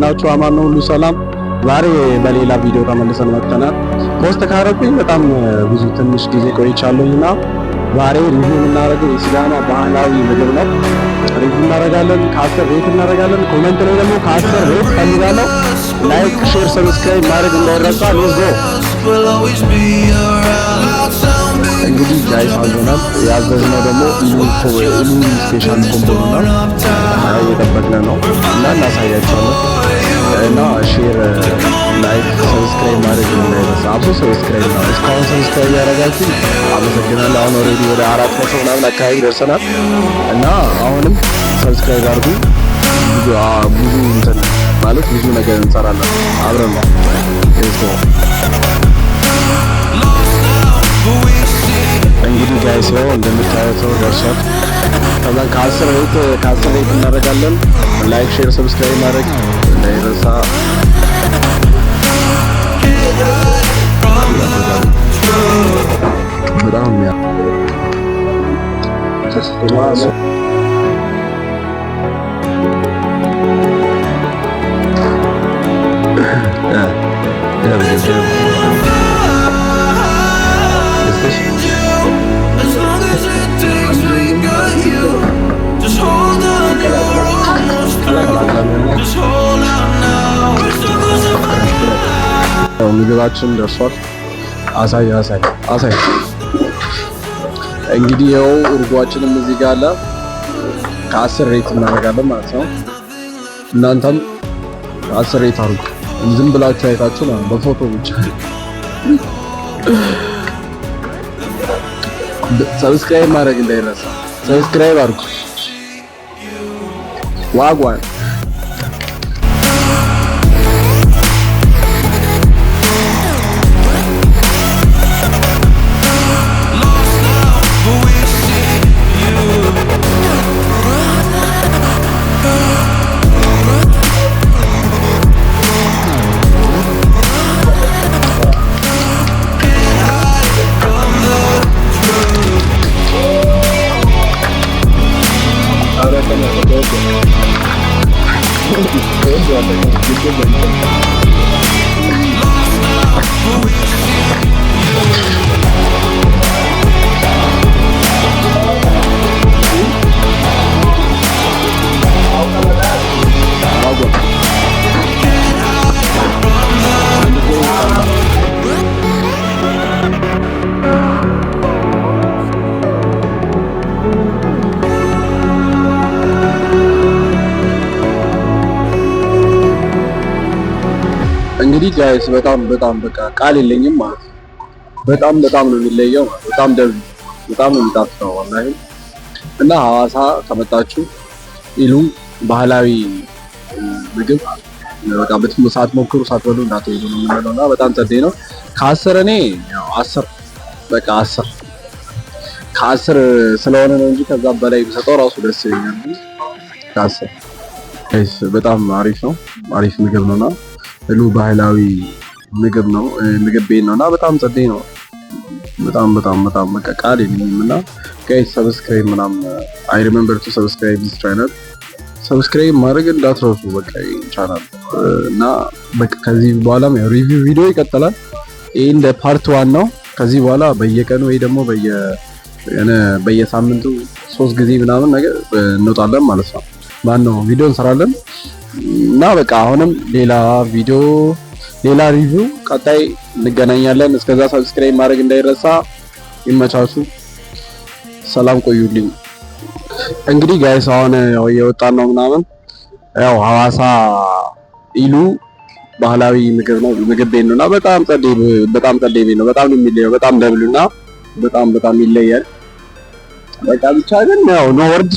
ናችሁ? አማን ነው? ሁሉ ሰላም? ዛሬ በሌላ ቪዲዮ ተመልሰን መጥተናል። ፖስት ካረኩኝ በጣም ብዙ ትንሽ ጊዜ ቆይቻለሁና ዛሬ ሪቪው የምናደርገው የሲዳማ ባህላዊ ምግብ ነው። ሪቪው እናደርጋለን፣ ከ10 ሬት እናደርጋለን። ኮሜንት ላይ ደግሞ ከ10 ሬት ፈልጋለሁ። ላይክ፣ ሼር፣ ሰብስክራይብ ማድረግ እንዳይረሳ። ሌትስ ጎ። እንግዲህ ጋይስ አዘናል። ያዘዝነው ደግሞ ኢሉ ስፔሻል ኮምቦ ነው። እየጠበቅን ነው እና እናሳያቸዋለን። እና ሼር፣ ላይክ፣ ሰብስክራይብ ማድረግ እንዳይረሳ። አብሶ ሰብስክራይብ ነው። እስካሁን ሰብስክራይብ ያደረጋችሁ አመሰግናለሁ። አሁን ኦልሬዲ ወደ 400 ምናምን አካባቢ ደርሰናል እና አሁንም ሰብስክራይብ አድርጉ። ብዙ እንትን ማለት ብዙ ነገር እንሰራለን አብረን ነው። እንግዲህ ጋይስ ነው እንደምታዩት ደርሷል። ከዛ ከ10 ሬት እናደርጋለን። ላይክ፣ ሼር፣ ሰብስክራይብ ማድረግ እንዳይረሳ። በጣም ያ ምግባችን ደርሷል። አሳይ እንግዲህ ያው እርጓችንም እዚህ ጋር አለ። ከ10 ሬት እናደርጋለን ማለት ነው። እናንተም 10 ሬት አድርጉ። ዝም ብላችሁ አይታችሁ ማለት በፎቶ ብቻ። ሰብስክራይብ ማድረግ እንዳይረሳ። ሰብስክራይብ አድርጉ። ዋጓን እንግዲህ ጋይስ በጣም በቃ ቃል የለኝም ማለት ነው። በጣም ነው የሚለየው ማለት በጣም ነው የሚጣፍጠው ወላሂ። እና ሐዋሳ ከመጣችሁ ኢሉ ባህላዊ ምግብ በቃ ሳትሞክሩ ሳትበሉ እንዳትሄዱ ነው የምንለው። እና በጣም ጸዴ ነው። ከ10 እኔ ያው 10 በቃ 10 ከ10 ስለሆነ ነው እንጂ ከዛ በላይ ብሰጠው ራሱ ደስ ይለኛል። ከ10 ጋይስ በጣም አሪፍ ነው። አሪፍ ምግብ ነውና ኢሉ ባህላዊ ምግብ ነው፣ ምግብ ቤት ነውና በጣም ጸዴ ነው። በጣም በቃ ቃል የለኝም። እና ጋይስ ሰብስክራይብ ምናምን አይ ሪሜምበር ቱ ሰብስክራይብ ዲስ ቻናል። ሰብስክራይብ ማድረግ እንዳትረሱ በቃ ቻናል። እና በቃ ከዚህ በኋላም ያው ሪቪው ቪዲዮ ይቀጥላል። ይሄ እንደ ፓርት 1 ነው። ከዚህ በኋላ በየቀኑ ወይ ደግሞ በየሳምንቱ 3 ጊዜ ምናምን ነገር እንወጣለን ማለት ነው። ማነው ቪዲዮ እንሰራለን። እና በቃ አሁንም ሌላ ሪቪው ቀጣይ እንገናኛለን። እስከዛ ሰብስክራይብ ማድረግ እንዳይረሳ። ይመቻችሁ። ሰላም ቆዩልኝ። እንግዲህ ጋይስ አሁን የወጣን ነው ምናምን ያው ሐዋሳ ኢሉ ባህላዊ ምግብ ቤት ነውና በጣም ጸዴ ቤት ነው። በጣም የሚለየው በጣም ደብሉና በጣም ይለያል። በቃ ብቻ ግን ያው ኖ ወርድ